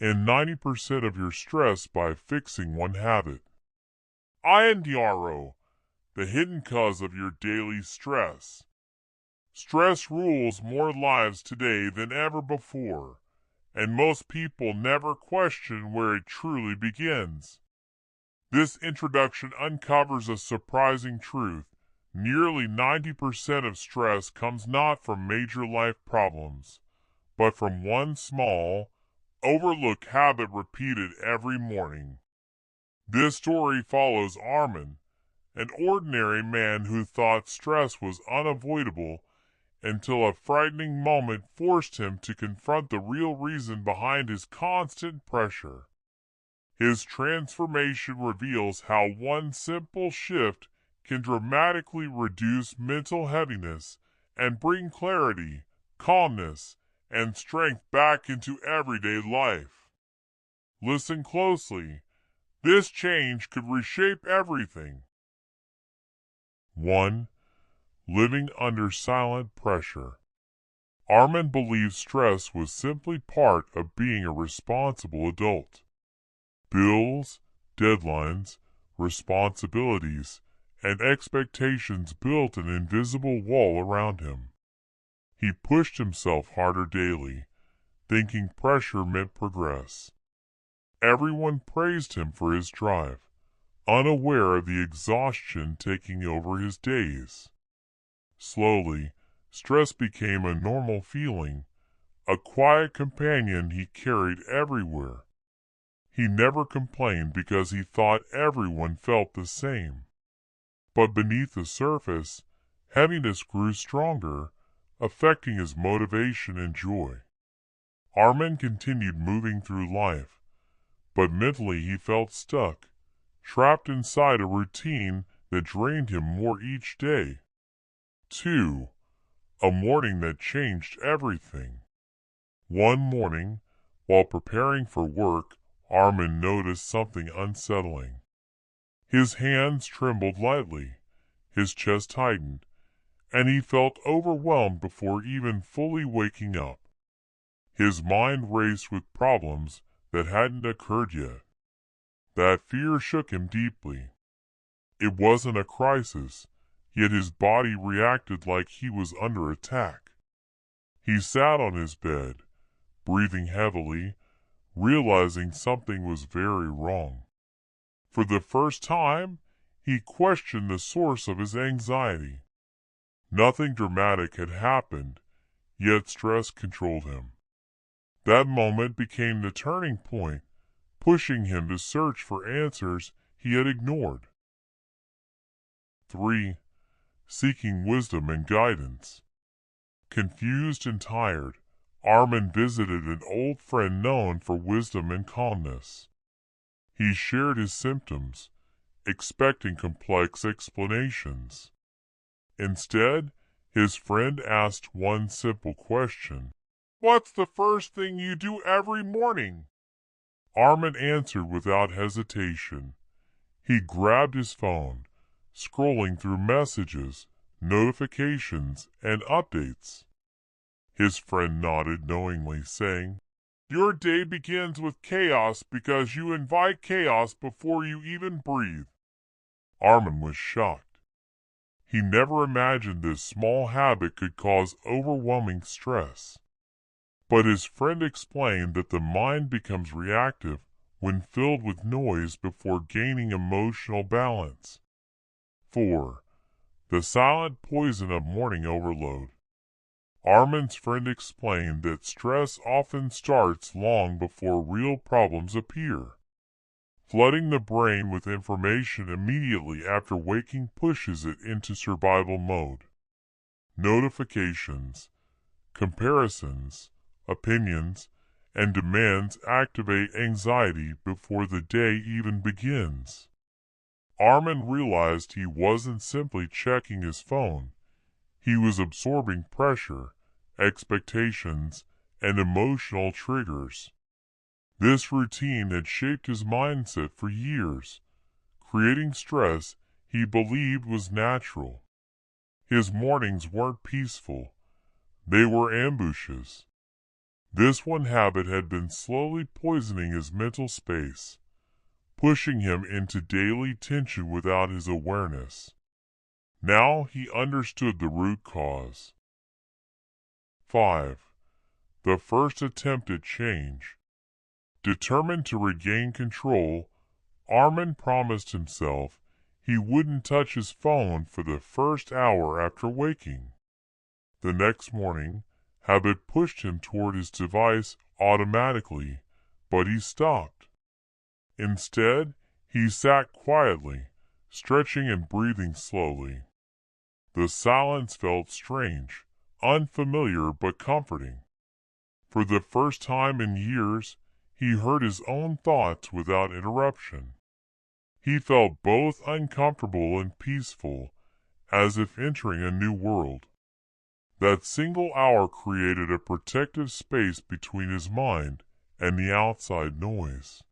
and 90% of your stress by fixing one habit. INDRO, the hidden cause of your daily stress. Stress rules more lives today than ever before, and most people never question where it truly begins. This introduction uncovers a surprising truth. Nearly 90% of stress comes not from major life problems, but from one small, overlooked habit repeated every morning. This story follows Armin, an ordinary man who thought stress was unavoidable until a frightening moment forced him to confront the real reason behind his constant pressure. His transformation reveals how one simple shift can dramatically reduce mental heaviness and bring clarity, calmness, and strength back into everyday life. Listen closely. This change could reshape everything. 1. Living under silent pressure. Armin believed stress was simply part of being a responsible adult. Bills, deadlines, responsibilities, and expectations built an invisible wall around him. He pushed himself harder daily, thinking pressure meant progress. Everyone praised him for his drive, unaware of the exhaustion taking over his days. Slowly, stress became a normal feeling, a quiet companion he carried everywhere. He never complained because he thought everyone felt the same. But beneath the surface, heaviness grew stronger, affecting his motivation and joy. Armin continued moving through life, but mentally he felt stuck, trapped inside a routine that drained him more each day. 2. A morning that changed everything. One morning, while preparing for work, Armin noticed something unsettling. His hands trembled lightly, his chest tightened, and he felt overwhelmed before even fully waking up. His mind raced with problems that hadn't occurred yet. That fear shook him deeply. It wasn't a crisis, yet his body reacted like he was under attack. He sat on his bed, breathing heavily, realizing something was very wrong. For the first time, he questioned the source of his anxiety. Nothing dramatic had happened, yet stress controlled him. That moment became the turning point, pushing him to search for answers he had ignored. 3. Seeking wisdom and guidance. Confused and tired, Armin visited an old friend known for wisdom and calmness. He shared his symptoms, expecting complex explanations. Instead, his friend asked one simple question. "What's the first thing you do every morning?" Armin answered without hesitation. He grabbed his phone, scrolling through messages, notifications, and updates. His friend nodded knowingly, saying, "Your day begins with chaos because you invite chaos before you even breathe." Armin was shocked. He never imagined this small habit could cause overwhelming stress. But his friend explained that the mind becomes reactive when filled with noise before gaining emotional balance. 4. The silent poison of morning overload. Armin's friend explained that stress often starts long before real problems appear. Flooding the brain with information immediately after waking pushes it into survival mode. Notifications, comparisons, opinions, and demands activate anxiety before the day even begins. Armin realized he wasn't simply checking his phone. He was absorbing pressure, expectations, and emotional triggers. This routine had shaped his mindset for years, creating stress he believed was natural. His mornings weren't peaceful. They were ambushes. This one habit had been slowly poisoning his mental space, pushing him into daily tension without his awareness. Now he understood the root cause. 5. The first attempt at change. Determined to regain control, Armin promised himself he wouldn't touch his phone for the first hour after waking. The next morning, habit pushed him toward his device automatically, but he stopped. Instead, he sat quietly, stretching and breathing slowly. The silence felt strange, unfamiliar but comforting. For the first time in years, he heard his own thoughts without interruption. He felt both uncomfortable and peaceful, as if entering a new world. That single hour created a protective space between his mind and the outside noise.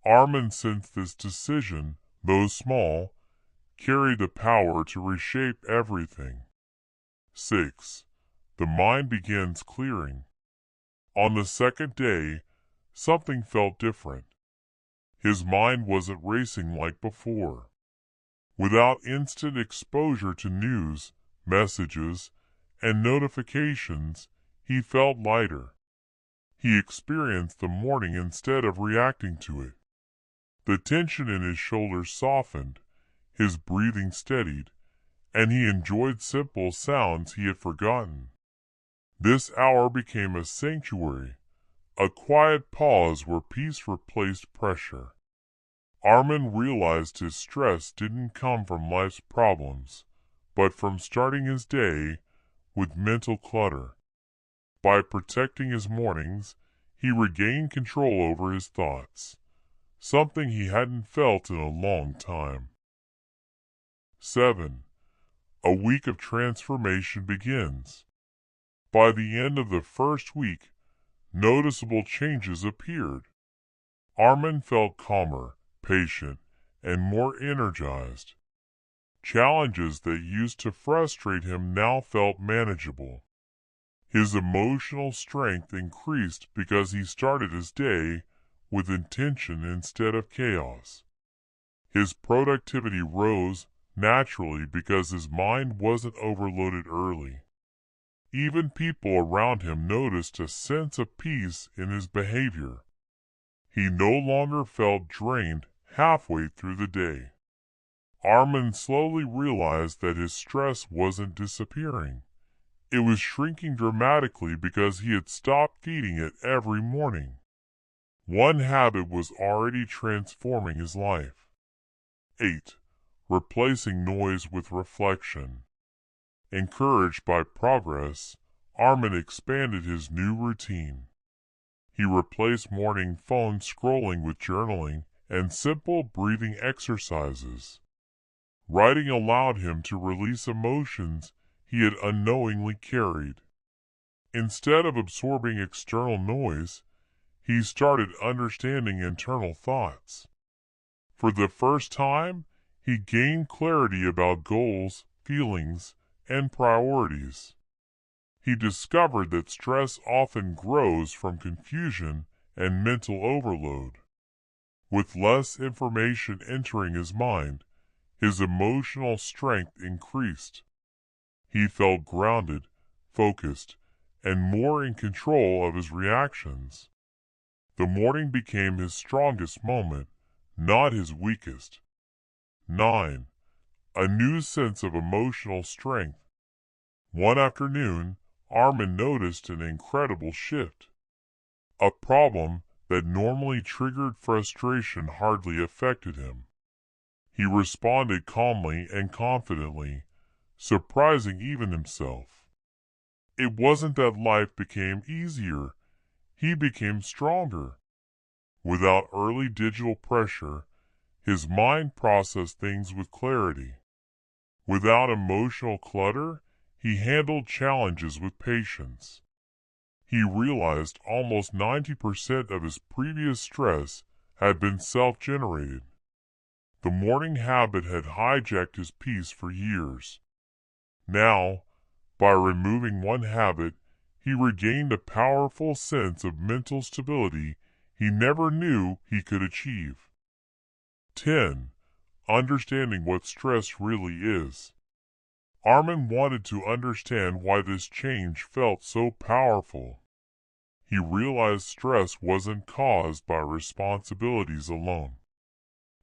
Armin sensed this decision, though small, carried the power to reshape everything. 6. The mind begins clearing. On the second day, something felt different. His mind wasn't racing like before. Without instant exposure to news, messages, and notifications, he felt lighter. He experienced the morning instead of reacting to it. The tension in his shoulders softened, his breathing steadied, and he enjoyed simple sounds he had forgotten. This hour became a sanctuary, a quiet pause where peace replaced pressure. Armin realized his stress didn't come from life's problems, but from starting his day with mental clutter. By protecting his mornings, he regained control over his thoughts, something he hadn't felt in a long time. 7. A week of transformation begins. By the end of the first week, noticeable changes appeared. Armin felt calmer, patient, and more energized. Challenges that used to frustrate him now felt manageable. His emotional strength increased because he started his day with intention instead of chaos. His productivity rose naturally because his mind wasn't overloaded early. Even people around him noticed a sense of peace in his behavior. He no longer felt drained halfway through the day. Armin slowly realized that his stress wasn't disappearing. It was shrinking dramatically because he had stopped feeding it every morning. One habit was already transforming his life. 8. Replacing noise with reflection. Encouraged by progress, Armin expanded his new routine. He replaced morning phone scrolling with journaling and simple breathing exercises. Writing allowed him to release emotions he had unknowingly carried. Instead of absorbing external noise, he started understanding internal thoughts. For the first time, he gained clarity about goals, feelings, and priorities. He discovered that stress often grows from confusion and mental overload. With less information entering his mind, his emotional strength increased. He felt grounded, focused, and more in control of his reactions. The morning became his strongest moment, not his weakest. 9. A new sense of emotional strength. One afternoon, Armin noticed an incredible shift. A problem that normally triggered frustration hardly affected him. He responded calmly and confidently, surprising even himself. It wasn't that life became easier, he became stronger. Without early digital pressure, his mind processed things with clarity. Without emotional clutter, he handled challenges with patience. He realized almost 90% of his previous stress had been self-generated. The morning habit had hijacked his peace for years. Now, by removing one habit, he regained a powerful sense of mental stability he never knew he could achieve. 10. Understanding what stress really is. Armin wanted to understand why this change felt so powerful. He realized stress wasn't caused by responsibilities alone.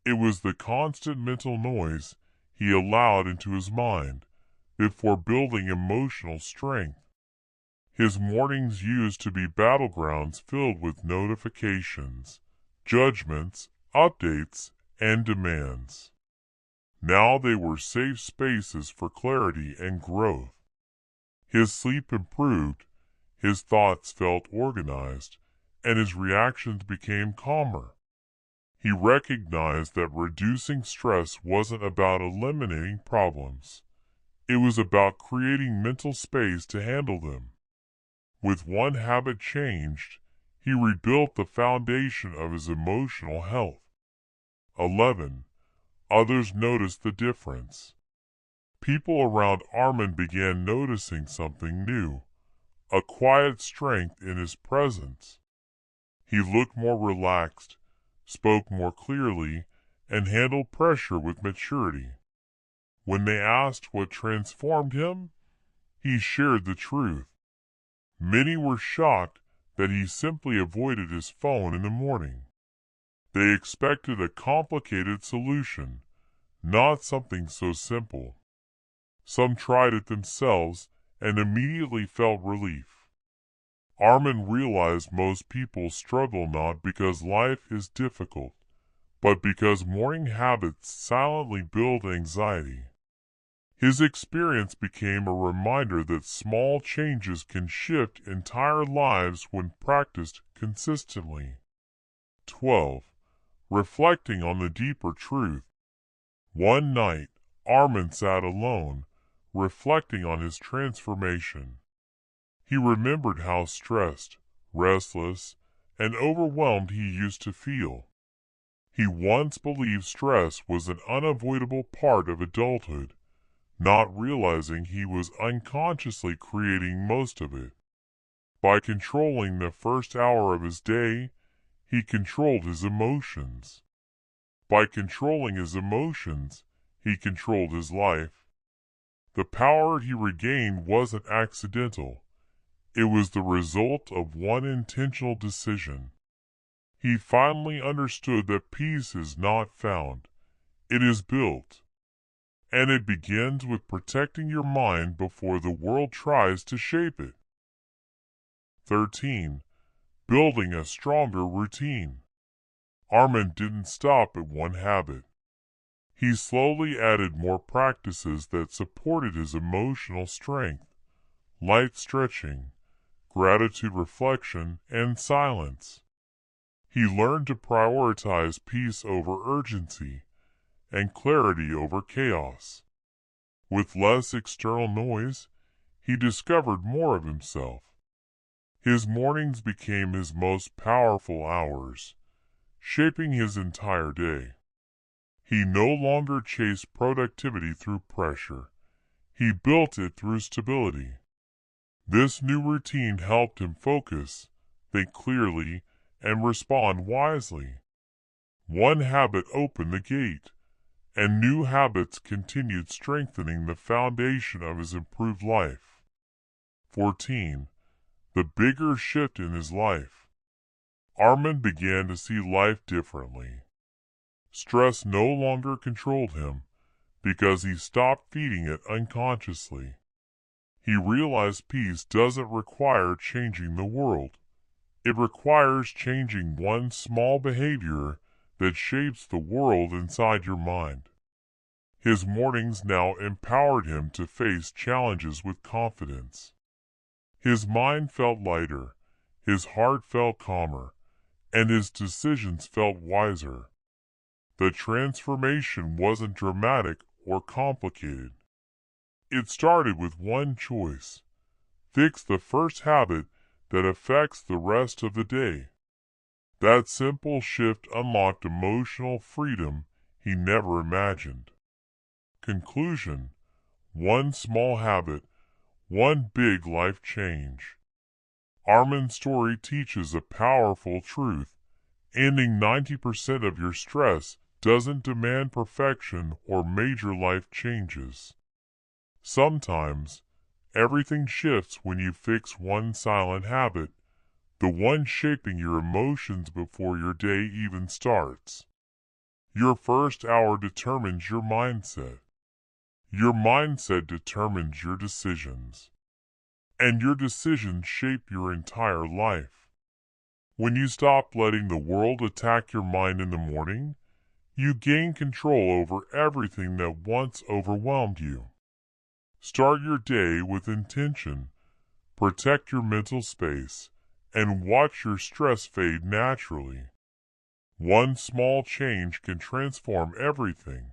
It was the constant mental noise he allowed into his mind before building emotional strength. His mornings used to be battlegrounds filled with notifications, judgments, updates, and demands. Now they were safe spaces for clarity and growth. His sleep improved, his thoughts felt organized, and his reactions became calmer. He recognized that reducing stress wasn't about eliminating problems. It was about creating mental space to handle them. With one habit changed, he rebuilt the foundation of his emotional health. 11. Others noticed the difference. People around Armin began noticing something new, a quiet strength in his presence. He looked more relaxed, spoke more clearly, and handled pressure with maturity. When they asked what transformed him, he shared the truth. Many were shocked that he simply avoided his phone in the morning. They expected a complicated solution, not something so simple. Some tried it themselves and immediately felt relief. Armin realized most people struggle not because life is difficult, but because morning habits silently build anxiety. His experience became a reminder that small changes can shift entire lives when practiced consistently. 12. Reflecting on the deeper truth. One night, Armin sat alone, reflecting on his transformation. He remembered how stressed, restless, and overwhelmed he used to feel. He once believed stress was an unavoidable part of adulthood, not realizing he was unconsciously creating most of it. By controlling the first hour of his day, he controlled his emotions. By controlling his emotions, he controlled his life. The power he regained wasn't accidental. It was the result of one intentional decision. He finally understood that peace is not found. It is built. And it begins with protecting your mind before the world tries to shape it. 13. Building a stronger routine. Armin didn't stop at one habit. He slowly added more practices that supported his emotional strength: light stretching, gratitude reflection, and silence. He learned to prioritize peace over urgency and clarity over chaos. With less external noise, he discovered more of himself. His mornings became his most powerful hours, shaping his entire day. He no longer chased productivity through pressure. He built it through stability. This new routine helped him focus, think clearly, and respond wisely. One habit opened the gate, and new habits continued strengthening the foundation of his improved life. 14. The bigger shift in his life. Armin began to see life differently. Stress no longer controlled him because he stopped feeding it unconsciously. He realized peace doesn't require changing the world. It requires changing one small behavior that shapes the world inside your mind. His mornings now empowered him to face challenges with confidence. His mind felt lighter, his heart felt calmer, and his decisions felt wiser. The transformation wasn't dramatic or complicated. It started with one choice: fix the first habit that affects the rest of the day. That simple shift unlocked emotional freedom he never imagined. Conclusion: one small habit, one big life change. Armin's story teaches a powerful truth. Ending 90% of your stress doesn't demand perfection or major life changes. Sometimes, everything shifts when you fix one silent habit, the one shaping your emotions before your day even starts. Your first hour determines your mindset. Your mindset determines your decisions. And your decisions shape your entire life. When you stop letting the world attack your mind in the morning, you gain control over everything that once overwhelmed you. Start your day with intention, protect your mental space, and watch your stress fade naturally. One small change can transform everything.